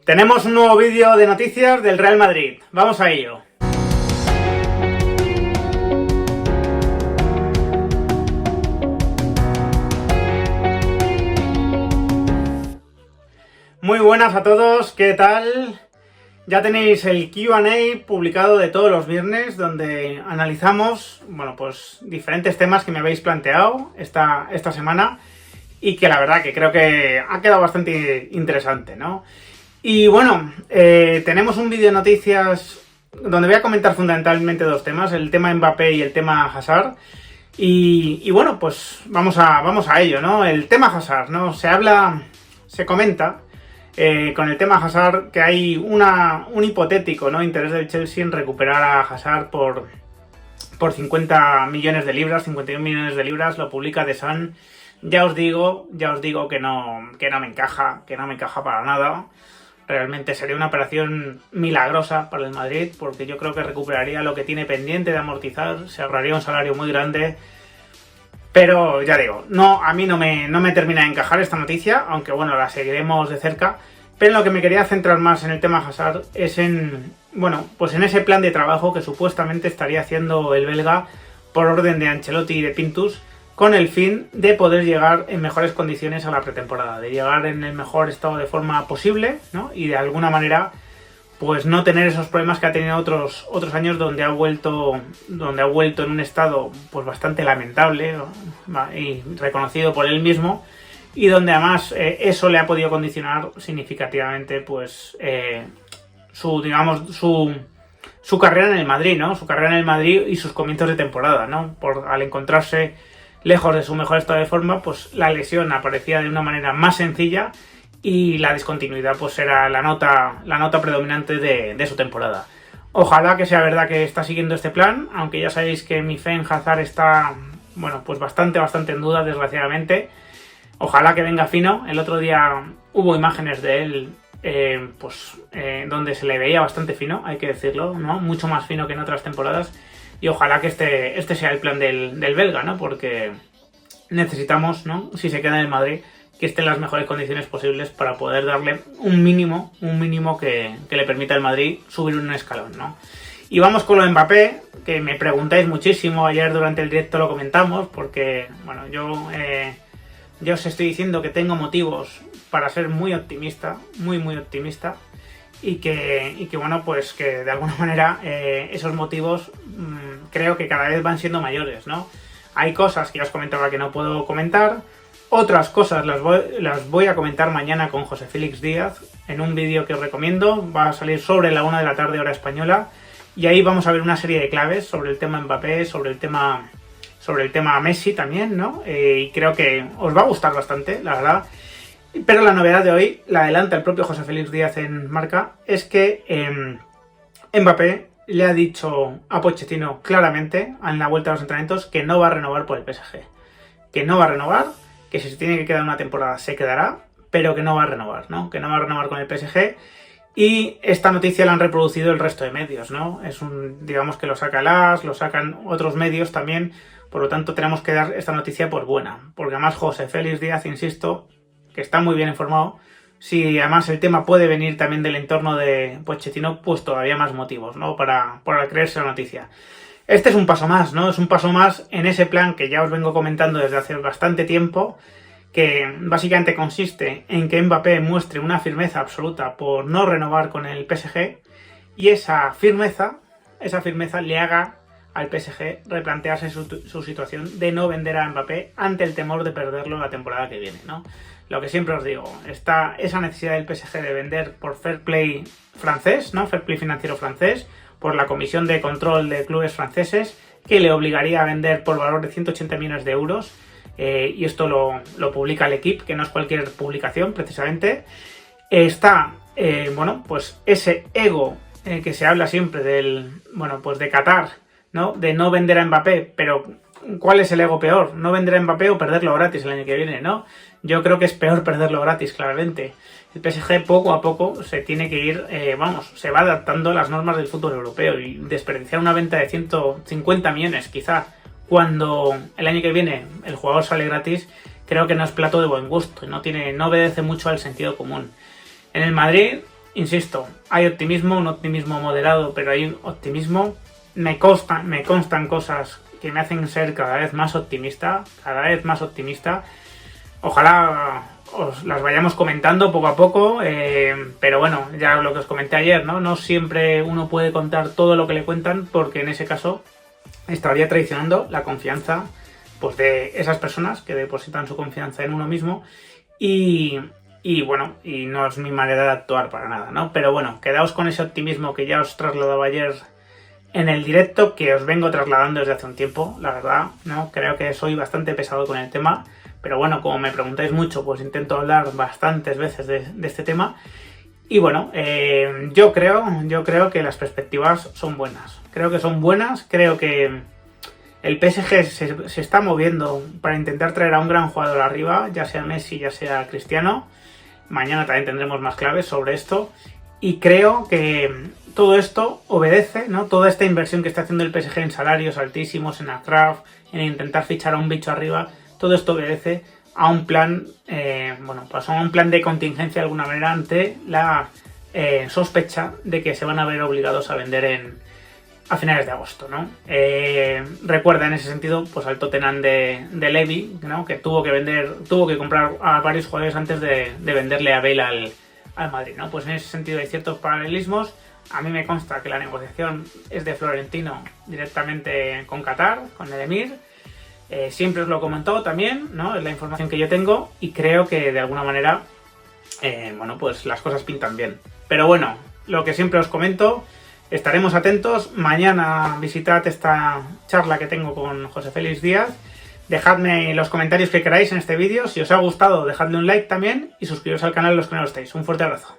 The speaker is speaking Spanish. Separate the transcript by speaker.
Speaker 1: Tenemos un nuevo vídeo de noticias del Real Madrid. Vamos a ello. Muy buenas a todos, ¿qué tal? Ya tenéis el Q&A publicado de todos los viernes, donde analizamos, bueno, pues diferentes temas que me habéis planteado esta semana y que la verdad que creo que ha quedado bastante interesante, ¿no? Y bueno, tenemos un vídeo de noticias donde voy a comentar fundamentalmente dos temas, el tema Mbappé y el tema Hazard. Y bueno, pues vamos a ello, ¿no? El tema Hazard, ¿no? Se comenta con el tema Hazard que hay un hipotético, ¿no?, interés del Chelsea en recuperar a Hazard por 50 millones de libras, 51 millones de libras, lo publica The Sun. Ya os digo que no me encaja para nada. Realmente sería una operación milagrosa para el Madrid, porque yo creo que recuperaría lo que tiene pendiente de amortizar, se ahorraría un salario muy grande. Pero ya digo, a mí no me termina de encajar esta noticia, aunque bueno, la seguiremos de cerca. Pero lo que me quería centrar más en el tema Hazard es en ese plan de trabajo que supuestamente estaría haciendo el belga por orden de Ancelotti y de Pintus, con el fin de poder llegar en mejores condiciones a la pretemporada, de llegar en el mejor estado de forma posible, ¿no? Y de alguna manera pues no tener esos problemas que ha tenido otros años donde ha vuelto en un estado pues bastante lamentable, ¿no?, y reconocido por él mismo, y donde además eso le ha podido condicionar significativamente pues su carrera en el Madrid, ¿no? Su carrera en el Madrid y sus comienzos de temporada, ¿no? Al encontrarse lejos de su mejor estado de forma, pues la lesión aparecía de una manera más sencilla y la discontinuidad pues era la nota predominante de su temporada. Ojalá que sea verdad que está siguiendo este plan, aunque ya sabéis que mi fe en Hazard está, bueno, pues bastante en duda, desgraciadamente. Ojalá que venga fino. El otro día hubo imágenes de él donde se le veía bastante fino, hay que decirlo, ¿no? Mucho más fino que en otras temporadas. Y ojalá que este sea el plan del belga, ¿no? Porque necesitamos, ¿no?, si se queda en el Madrid, que esté en las mejores condiciones posibles para poder darle un mínimo que le permita al Madrid subir un escalón, ¿no? Y vamos con lo de Mbappé, que me preguntáis muchísimo. Ayer durante el directo lo comentamos, porque bueno, yo os estoy diciendo que tengo motivos para ser muy optimista, muy optimista, y que bueno, pues que de alguna manera esos motivos creo que cada vez van siendo mayores, ¿no? Hay cosas que ya os comentaba que no puedo comentar, otras cosas las voy a comentar mañana con José Félix Díaz en un vídeo que os recomiendo. Va a salir sobre la 1 de la tarde hora española, y ahí vamos a ver una serie de claves sobre el tema Mbappé, sobre el tema Messi también, ¿no? Y creo que os va a gustar bastante, la verdad. Pero la novedad de hoy, la adelanta el propio José Félix Díaz en Marca, es que Mbappé le ha dicho a Pochettino claramente en la vuelta a los entrenamientos que no va a renovar por el PSG. Que no va a renovar, que si se tiene que quedar una temporada se quedará, pero que no va a renovar, ¿no? Que no va a renovar con el PSG. Y esta noticia la han reproducido el resto de medios, ¿no? Digamos que lo saca el AS, lo sacan otros medios también. Por lo tanto, tenemos que dar esta noticia por buena. Porque además José Félix Díaz, insisto, que está muy bien informado. Si además el tema puede venir también del entorno de Pochettino, pues todavía más motivos, ¿no?, para creerse la noticia. Este es un paso más, ¿no? Es un paso más en ese plan que ya os vengo comentando desde hace bastante tiempo, que básicamente consiste en que Mbappé muestre una firmeza absoluta por no renovar con el PSG, y esa firmeza le haga al PSG replantearse su situación de no vender a Mbappé ante el temor de perderlo la temporada que viene, ¿no? Lo que siempre os digo, está esa necesidad del PSG de vender por fair play francés, ¿no? Fair play financiero francés, por la Comisión de Control de Clubes Franceses, que le obligaría a vender por valor de 180 millones de euros. Y esto lo publica el Equipe, que no es cualquier publicación, precisamente. Está, pues ese ego que se habla siempre de Qatar, ¿no?, de no vender a Mbappé, pero ¿cuál es el ego peor? ¿No vender a Mbappé o perderlo gratis el año que viene, no? Yo creo que es peor perderlo gratis, claramente. El PSG poco a poco se tiene que ir, se va adaptando a las normas del fútbol europeo, y desperdiciar una venta de 150 millones quizá cuando el año que viene el jugador sale gratis, creo que no es plato de buen gusto, no obedece mucho al sentido común. En el Madrid insisto, hay optimismo, un optimismo moderado, pero hay un optimismo. Me constan cosas que me hacen ser cada vez más optimista, Ojalá os las vayamos comentando poco a poco, pero bueno, ya lo que os comenté ayer, ¿no? No siempre uno puede contar todo lo que le cuentan, porque en ese caso estaría traicionando la confianza, pues, de esas personas que depositan su confianza en uno mismo y bueno, y no es mi manera de actuar para nada, ¿no? Pero bueno, quedaos con ese optimismo que ya os trasladaba ayer en el directo, que os vengo trasladando desde hace un tiempo, la verdad, ¿no? Creo que soy bastante pesado con el tema, pero bueno, como me preguntáis mucho, pues intento hablar bastantes veces de este tema. Y bueno, yo creo que las perspectivas son buenas. Creo que el PSG se está moviendo para intentar traer a un gran jugador arriba, ya sea Messi, ya sea Cristiano. Mañana también tendremos más claves sobre esto. Y creo que todo esto obedece, ¿no? Toda esta inversión que está haciendo el PSG en salarios altísimos, en Achraf, en intentar fichar a un bicho arriba, todo esto obedece a un plan, pues a un plan de contingencia de alguna manera ante la sospecha de que se van a ver obligados a vender a finales de agosto, ¿no? Recuerda en ese sentido pues al Tottenham de Levy, ¿no? Que tuvo que comprar a varios jugadores antes de venderle a Bale al Madrid, ¿no? Pues en ese sentido hay ciertos paralelismos. A mí me consta que la negociación es de Florentino directamente con Qatar, con el Emir. Siempre os lo he comentado también, ¿no? Es la información que yo tengo y creo que de alguna manera, pues las cosas pintan bien. Pero bueno, lo que siempre os comento, estaremos atentos. Mañana visitad esta charla que tengo con José Félix Díaz. Dejadme los comentarios que queráis en este vídeo. Si os ha gustado, dejadle un like también y suscribiros al canal los que no lo estáis. Un fuerte abrazo.